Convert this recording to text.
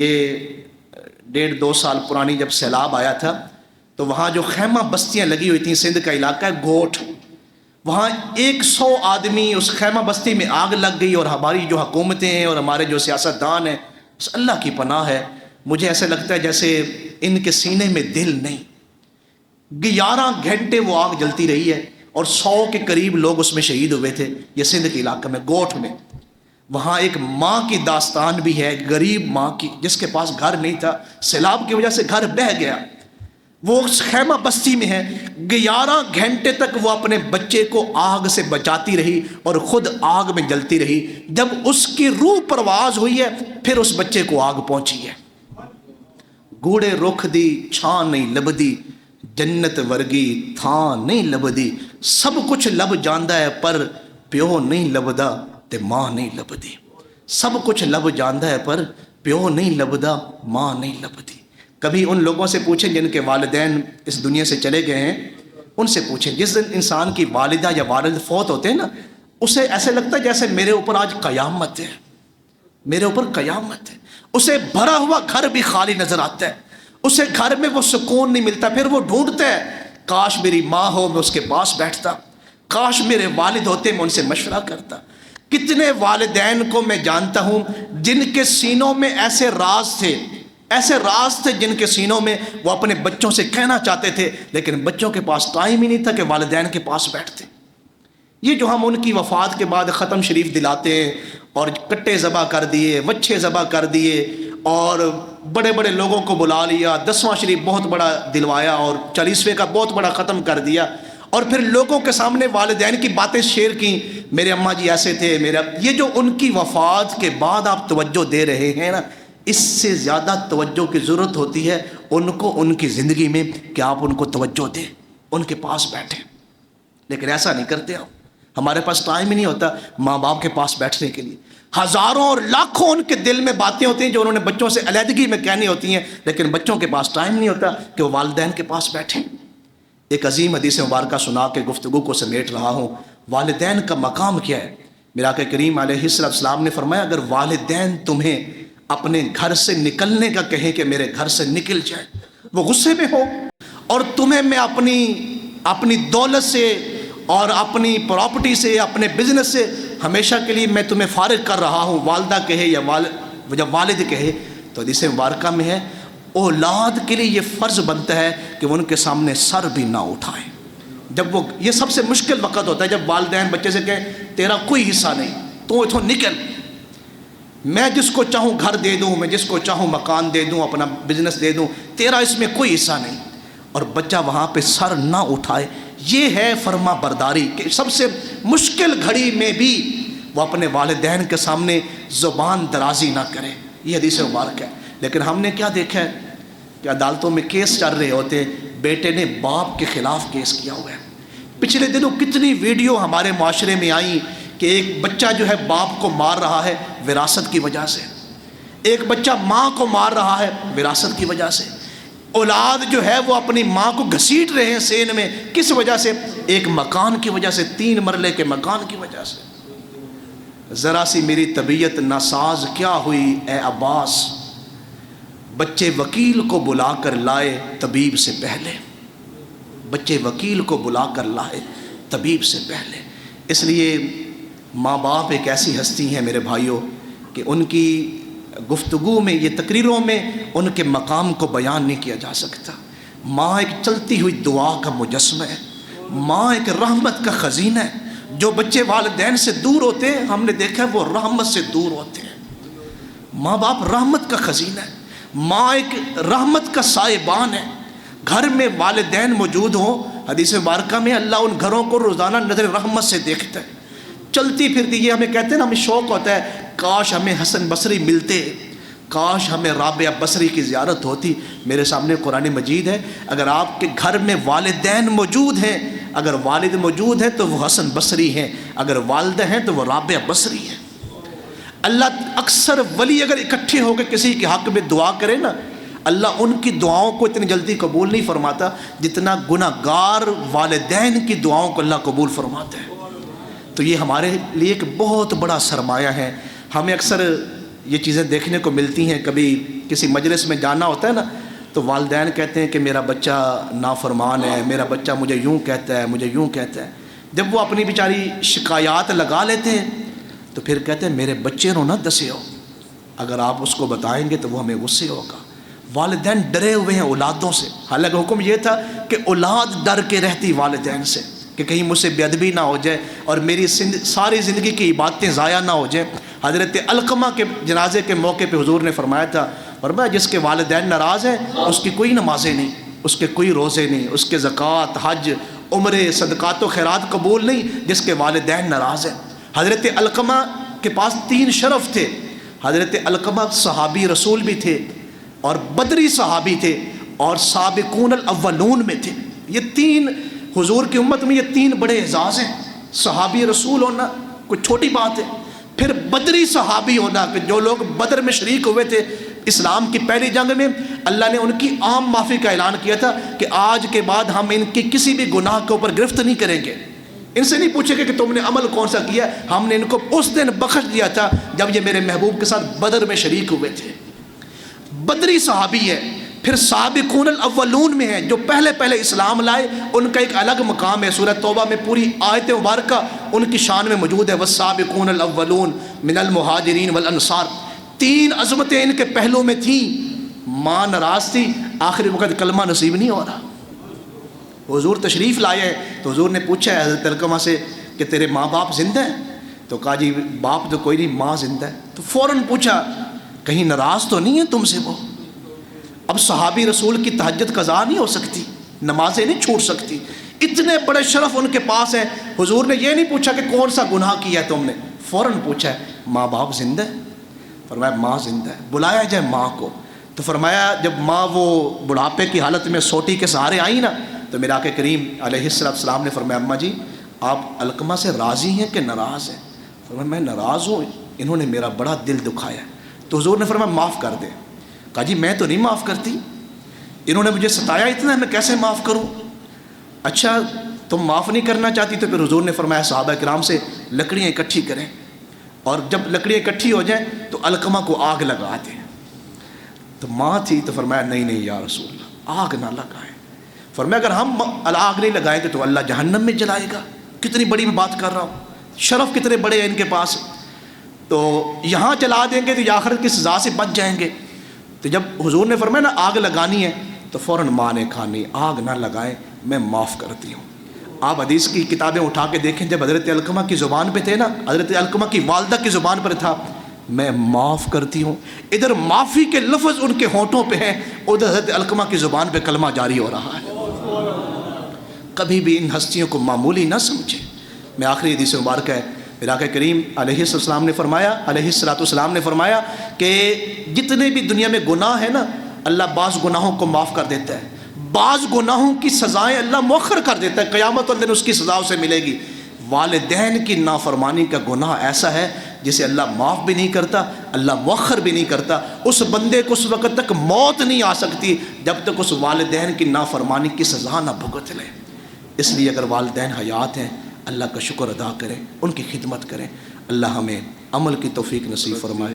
یہ 1.5-2 سال پرانی جب سیلاب آیا تھا تو وہاں جو خیمہ بستیاں لگی ہوئی تھیں، سندھ کا علاقہ ہے گوٹھ، وہاں 100 آدمی اس خیمہ بستی میں آگ لگ گئی. اور ہماری جو حکومتیں ہیں اور ہمارے جو سیاستدان ہیں، بس اللہ کی پناہ ہے. مجھے ایسے لگتا ہے جیسے ان کے سینے میں دل نہیں. 11 گھنٹے وہ آگ جلتی رہی ہے اور 100 کے قریب لوگ اس میں شہید ہوئے تھے. یہ سندھ کے علاقے میں گوٹھ میں. وہاں ایک ماں کی داستان بھی ہے، غریب ماں کی، جس کے پاس گھر نہیں تھا، سیلاب کی وجہ سے گھر بہہ گیا. وہ اس خیمہ بستی میں ہے. 11 گھنٹے تک وہ اپنے بچے کو آگ سے بچاتی رہی اور خود آگ میں جلتی رہی. جب اس کی روح پرواز ہوئی ہے پھر اس بچے کو آگ پہنچی ہے. گوڑے رخ دی چھاں نہیں لبدی، جنت ورگی تھاں نہیں لبدی. سب کچھ لب جاندہ ہے پر پیو نہیں لبدا تے ماں نہیں لبدی. سب کچھ لب جاندہ ہے پر پیو نہیں لبدا ماں نہیں لبدی. کبھی ان لوگوں سے پوچھیں جن کے والدین اس دنیا سے چلے گئے ہیں، ان سے پوچھیں. جس دن انسان کی والدہ یا والد فوت ہوتے ہیں نا، اسے ایسے لگتا ہے جیسے میرے اوپر آج قیامت ہے، میرے اوپر قیامت ہے. اسے بھرا ہوا گھر بھی خالی نظر آتا ہے. اسے گھر میں وہ سکون نہیں ملتا. پھر وہ ڈھونڈتا ہے، کاش میری ماں ہو، میں اس کے پاس بیٹھتا، کاش میرے والد ہوتے، میں ان سے مشورہ کرتا. کتنے والدین کو میں جانتا ہوں جن کے سینوں میں ایسے راز تھے جن کے سینوں میں وہ اپنے بچوں سے کہنا چاہتے تھے، لیکن بچوں کے پاس ٹائم ہی نہیں تھا کہ والدین کے پاس بیٹھتے. یہ جو ہم ان کی وفات کے بعد ختم شریف دلاتے ہیں اور کٹے ذبح کر دیے، وچھے ذبح کر دیے اور بڑے بڑے لوگوں کو بلا لیا، 10واں شریف بہت بڑا دلوایا اور 40ویں کا بہت بڑا ختم کر دیا، اور پھر لوگوں کے سامنے والدین کی باتیں شیئر کی، میرے اماں جی ایسے تھے، یہ جو ان کی وفات کے بعد آپ توجہ دے رہے ہیں نا، اس سے زیادہ توجہ کی ضرورت ہوتی ہے ان کو ان کی زندگی میں کہ آپ ان کو توجہ دیں، ان کے پاس بیٹھیں. لیکن ایسا نہیں کرتے ہم. ہمارے پاس ٹائم ہی نہیں ہوتا ماں باپ کے پاس بیٹھنے کے لیے. ہزاروں اور لاکھوں ان کے دل میں باتیں ہوتی ہیں جو انہوں نے بچوں سے علیحدگی میں کہنی ہوتی ہیں، لیکن بچوں کے پاس ٹائم نہیں ہوتا کہ وہ والدین کے پاس بیٹھیں. ایک عظیم حدیث مبارکہ سنا کے گفتگو کو سمیٹ رہا ہوں. والدین کا مقام کیا ہے؟ میرا آقا کریم علیہ السلام نے فرمایا، اگر والدین تمہیں اپنے گھر سے نکلنے کا کہیں کہ میرے گھر سے نکل جائے، وہ غصے میں ہو، اور تمہیں میں اپنی دولت سے اور اپنی پراپرٹی سے، اپنے بزنس سے ہمیشہ کے لیے میں تمہیں فارغ کر رہا ہوں، والدہ کہے یا جب والد کہے، تو حدیث مبارکہ میں ہے اولاد کے لیے یہ فرض بنتا ہے کہ وہ ان کے سامنے سر بھی نہ اٹھائیں. جب یہ سب سے مشکل وقت ہوتا ہے جب والدین بچے سے کہیں تیرا کوئی حصہ نہیں، تو اتھوں نکل، میں جس کو چاہوں گھر دے دوں، میں جس کو چاہوں مکان دے دوں، اپنا بزنس دے دوں، تیرا اس میں کوئی حصہ نہیں. اور بچہ وہاں پہ سر نہ اٹھائے. یہ ہے فرما برداری کہ سب سے مشکل گھڑی میں بھی وہ اپنے والدین کے سامنے زبان درازی نہ کرے. یہ حدیث مبارک ہے. لیکن ہم نے کیا دیکھا ہے کہ عدالتوں میں کیس چل رہے ہوتے، بیٹے نے باپ کے خلاف کیس کیا ہوا ہے. پچھلے دنوں کتنی ویڈیو ہمارے معاشرے میں آئی کہ ایک بچہ جو ہے باپ کو مار رہا ہے وراثت کی وجہ سے، ایک بچہ ماں کو مار رہا ہے وراثت کی وجہ سے. اولاد جو ہے وہ اپنی ماں کو گھسیٹ رہے ہیں سین میں، کس وجہ سے؟ ایک مکان کی وجہ سے، 3 مرلے کے مکان کی وجہ سے. ذرا سی میری طبیعت ناساز کیا ہوئی اے عباس، بچے وکیل کو بلا کر لائے طبیب سے پہلے. بچے وکیل کو بلا کر لائے طبیب سے پہلے. اس لیے ماں باپ ایک ایسی ہستی ہیں میرے بھائیوں کہ ان کی گفتگو میں، یہ تقریروں میں ان کے مقام کو بیان نہیں کیا جا سکتا. ماں ایک چلتی ہوئی دعا کا مجسمہ ہے. ماں ایک رحمت کا خزینہ ہے. جو بچے والدین سے دور ہوتے ہیں، ہم نے دیکھا ہے وہ رحمت سے دور ہوتے ہیں. ماں باپ رحمت کا خزینہ ہے. ماں ایک رحمت کا سائبان ہے. گھر میں والدین موجود ہوں، حدیث مبارکہ میں اللہ ان گھروں کو روزانہ نظر رحمت سے دیکھتا ہے. چلتی پھرتی، یہ ہمیں کہتے ہیں نا، ہمیں شوق ہوتا ہے کاش ہمیں حسن بصری ملتے، کاش ہمیں رابعہ بصری کی زیارت ہوتی. میرے سامنے قرآن مجید ہے، اگر آپ کے گھر میں والدین موجود ہیں، اگر والد موجود ہے تو وہ حسن بصری ہیں، اگر والدہ ہیں تو وہ رابعہ بصری ہیں. اللہ اکثر ولی اگر اکٹھے ہو کے کسی کے حق میں دعا کرے نا، اللہ ان کی دعاؤں کو اتنی جلدی قبول نہیں فرماتا جتنا گناہ گار والدین کی دعاؤں کو اللہ قبول فرماتا ہے. تو یہ ہمارے لیے ایک بہت بڑا سرمایہ ہے. ہمیں اکثر یہ چیزیں دیکھنے کو ملتی ہیں، کبھی کسی مجلس میں جانا ہوتا ہے نا تو والدین کہتے ہیں کہ میرا بچہ نافرمان ہے، میرا بچہ مجھے یوں کہتا ہے، مجھے یوں کہتا ہے. جب وہ اپنی بیچاری شکایات لگا لیتے ہیں تو پھر کہتے ہیں میرے بچے نو نہ دسے ہو، اگر آپ اس کو بتائیں گے تو وہ ہمیں غصے ہوگا. والدین ڈرے ہوئے ہیں اولادوں سے، حالانکہ حکم یہ تھا کہ اولاد ڈر کے رہتی والدین سے کہ کہیں مجھ سے بے ادبی نہ ہو جائے اور میری ساری زندگی کی عبادتیں ضائع نہ ہو جائیں. حضرت علقمہ کے جنازے کے موقع پہ حضور نے فرمایا تھا، فرمایا جس کے والدین ناراض ہیں اس کی کوئی نمازیں نہیں، اس کے کوئی روزے نہیں، اس کے زکوٰۃ، حج، عمرے، صدقات و خیرات قبول نہیں جس کے والدین ناراض ہیں. حضرت علقمہ کے پاس 3 شرف تھے. حضرت علقمہ صحابی رسول بھی تھے اور بدری صحابی تھے اور سابقون الاولون میں تھے. یہ 3 حضور کی امت میں یہ 3 بڑے اعزاز ہیں. صحابی رسول ہونا کوئی چھوٹی بات ہے، پھر بدری صحابی ہونا کہ جو لوگ بدر میں شریک ہوئے تھے اسلام کی پہلی جنگ میں، اللہ نے ان کی عام معافی کا اعلان کیا تھا کہ آج کے بعد ہم ان کی کسی بھی گناہ کے اوپر گرفت نہیں کریں گے. ان سے نہیں پوچھے گا کہ تم نے عمل کون سا کیا، ہم نے ان کو اس دن بخش دیا تھا جب یہ میرے محبوب کے ساتھ بدر میں شریک ہوئے تھے. بدری صحابی ہے. پھر سابقون الاولون میں ہیں جو پہلے اسلام لائے، ان کا ایک الگ مقام ہے. سورہ توبہ میں پوری آیت مبارکہ ان کی شان میں موجود ہے، والسابقون الاولون من المہاجرین والانصار. 3 عظمتیں ان کے پہلو میں تھیں. ماں ناراض تھی، آخری وقت کلمہ نصیب نہیں ہو رہا. حضور تشریف لائے ہیں تو حضور نے پوچھا ہے حضرت علقمہ سے کہ تیرے ماں باپ زندہ ہیں؟ تو کہا جی باپ تو کوئی نہیں، ماں زندہ ہے. تو فوراً پوچھا کہیں ناراض تو نہیں ہے تم سے وہ؟ اب صحابی رسول کی تہجد قضا نہیں ہو سکتی، نمازیں نہیں چھوٹ سکتی، اتنے بڑے شرف ان کے پاس ہیں. حضور نے یہ نہیں پوچھا کہ کون سا گناہ کیا ہے تم نے، فوراً پوچھا ہے ماں باپ زندہ ہے؟ فرمایا ماں زندہ ہے. بلایا جائے ماں کو. تو فرمایا جب ماں وہ بڑھاپے کی حالت میں سوٹی کے سہارے آئیں نا تو میرا آقا کریم علیہ السلام نے فرمایا اماں جی آپ علقمہ سے راضی ہیں کہ ناراض ہیں؟ فرمایا میں ناراض ہوں، انہوں نے میرا بڑا دل دکھایا. تو حضور نے فرمایا معاف کر دے. کہا جی میں تو نہیں معاف کرتی، انہوں نے مجھے ستایا اتنا ہے، میں کیسے معاف کروں؟ اچھا تم معاف نہیں کرنا چاہتی تو پھر حضور نے فرمایا صحابہ کرام سے لکڑیاں اکٹھی کریں اور جب لکڑیاں اکٹھی ہو جائیں تو علقمہ کو آگ لگا دیں. تو ماں تھی تو فرمایا نہیں یا رسول اللہ آگ نہ لگائیں. فرمایا اگر ہم آگ نہیں لگائیں گے تو اللہ جہنم میں جلائے گا. کتنی بڑی میں بات کر رہا ہوں، شرف کتنے بڑے ہیں ان کے پاس. تو یہاں جلا دیں گے تو یہ آخرت کی سزا سے بچ جائیں گے. تو جب حضور نے فرمایا نا آگ لگانی ہے تو فوراً ماں نے کہا نہیں آگ نہ لگائیں، میں معاف کرتی ہوں. آپ حدیث کی کتابیں اٹھا کے دیکھیں، جب حضرت علقمہ کی زبان پہ تھے نا، حضرت علقمہ کی والدہ کی زبان پر تھا میں معاف کرتی ہوں، ادھر معافی کے لفظ ان کے ہونٹوں پہ ہیں، ادھر حضرت علقمہ کی زبان پہ کلمہ جاری ہو رہا ہے. کبھی بھی ان ہستیوں کو معمولی نہ سمجھیں. میں آخری حدیث مبارکہ ہے، میرا آقا کریم علیہ السلام نے فرمایا کہ جتنے بھی دنیا میں گناہ ہیں نا اللہ بعض گناہوں کو معاف کر دیتا ہے، بعض گناہوں کی سزائیں اللہ مؤخر کر دیتا ہے، قیامت والے دن اس کی سزا اسے ملے گی. والدین کی نافرمانی کا گناہ ایسا ہے جسے اللہ معاف بھی نہیں کرتا، اللہ مؤخر بھی نہیں کرتا. اس بندے کو اس وقت تک موت نہیں آ سکتی جب تک اس والدین کی نافرمانی کی سزا نہ بھگت لے. اس لیے اگر والدین حیات ہیں اللہ کا شکر ادا کریں، ان کی خدمت کریں. اللہ ہمیں عمل کی توفیق نصیب فرمائے.